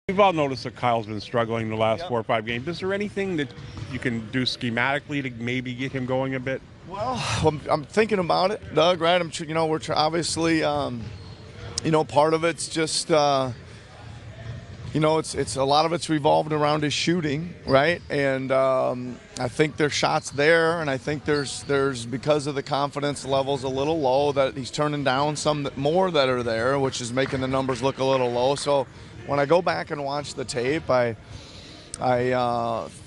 We've all noticed that Kyle's been struggling the last 4 or 5 games. Is there anything that you can do schematically to maybe get him going a bit? Well, I'm thinking about it, Doug. Right? We're obviously, part of it's just, it's a lot of it's revolved around his shooting, right? And I think there's shots there, and I think there's because of the confidence levels a little low that he's turning down some more that are there, which is making the numbers look a little low. So when I go back and watch the tape, I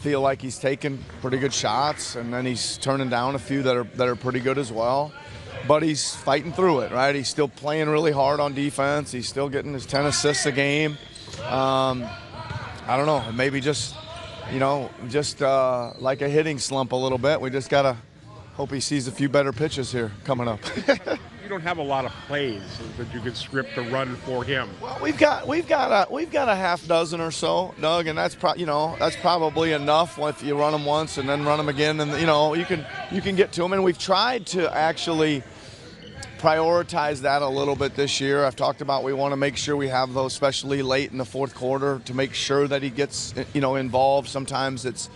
feel like he's taking pretty good shots, and then he's turning down a few that are pretty good as well. But he's fighting through it, right? He's still playing really hard on defense. He's still getting his 10 assists a game. I don't know, maybe just like a hitting slump a little bit. We just gotta hope he sees a few better pitches here coming up. You don't have a lot of plays that you could script to run for him. Well, we've got a half dozen or so, Doug, and that's probably enough if you run them once and then run them again, and you can get to them. And we've tried to actually prioritize that a little bit this year. I've talked about we want to make sure we have those, especially late in the fourth quarter, to make sure that he gets involved. Sometimes it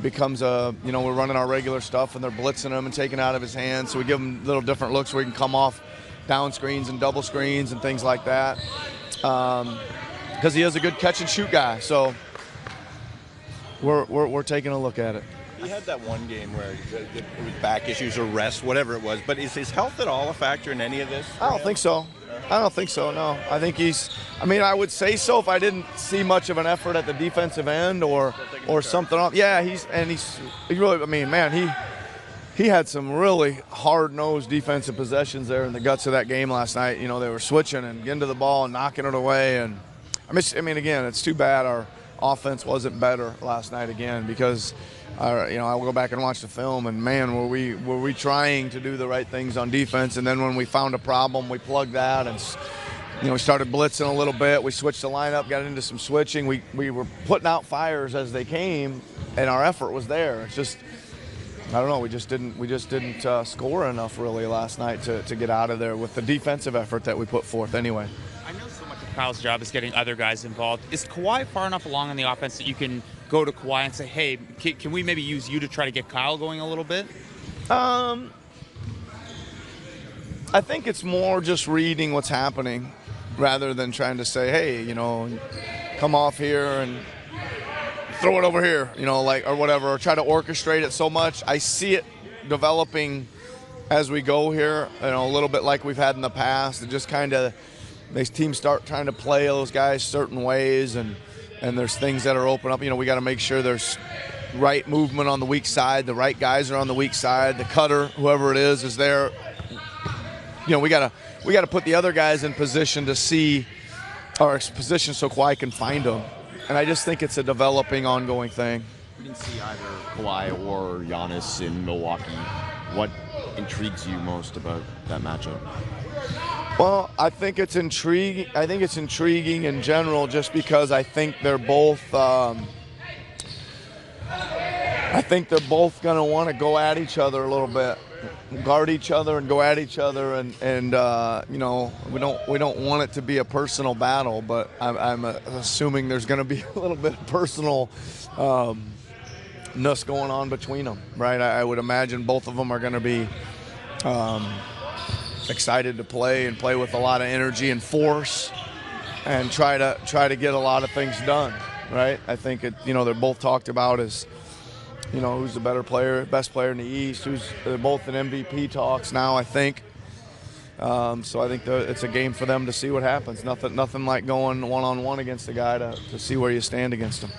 becomes we're running our regular stuff and they're blitzing him and taking it out of his hands, so we give him little different looks where he can come off down screens and double screens and things like that, because he is a good catch and shoot guy. So we're taking a look at it. He had that one game where it was back issues or rest, whatever it was. But is his health at all a factor in any of this? I don't think so. No. I think I would say so if I didn't see much of an effort at the defensive end or something else. Yeah, he really, he had some really hard-nosed defensive possessions there in the guts of that game last night. They were switching and getting to the ball and knocking it away. And again, it's too bad our offense wasn't better last night again, because I'll go back and watch the film, and man, were we trying to do the right things on defense. And then when we found a problem, we plugged that, and we started blitzing a little bit. We switched the lineup, got into some switching. We were putting out fires as they came, and our effort was there. It's just, I don't know, we just didn't score enough really last night to get out of there with the defensive effort that we put forth anyway. I know so much of Kyle's job is getting other guys involved. Is Kawhi far enough along in the offense that you can go to Kawhi and say, hey, can we maybe use you to try to get Kyle going a little bit? I think it's more just reading what's happening rather than trying to say, hey, come off here and throw it over here, or whatever, or try to orchestrate it so much. I see it developing as we go here, a little bit like we've had in the past. It just kind of, these teams start trying to play those guys certain ways, and there's things that are open up. We got to make sure there's right movement on the weak side, the right guys are on the weak side, the cutter, whoever it is there. We got to put the other guys in position to see, or position so Kawhi can find them. And I just think it's a developing, ongoing thing. We didn't see either Kawhi or Giannis in Milwaukee. What intrigues you most about that matchup? Well, I think it's intriguing. I think it's intriguing in general, just because I think they're both. I think they're both going to want to go at each other a little bit, guard each other and go at each other, and we don't want it to be a personal battle, but I'm assuming there's going to be a little bit of personal ness going on between them, right? I would imagine both of them are going to be excited to play with a lot of energy and force, and try to get a lot of things done, right? I think they're both talked about as, who's the better player, best player in the East. They're both in MVP talks now, I think. So I think it's a game for them to see what happens. Nothing like going one-on-one against a guy to see where you stand against him.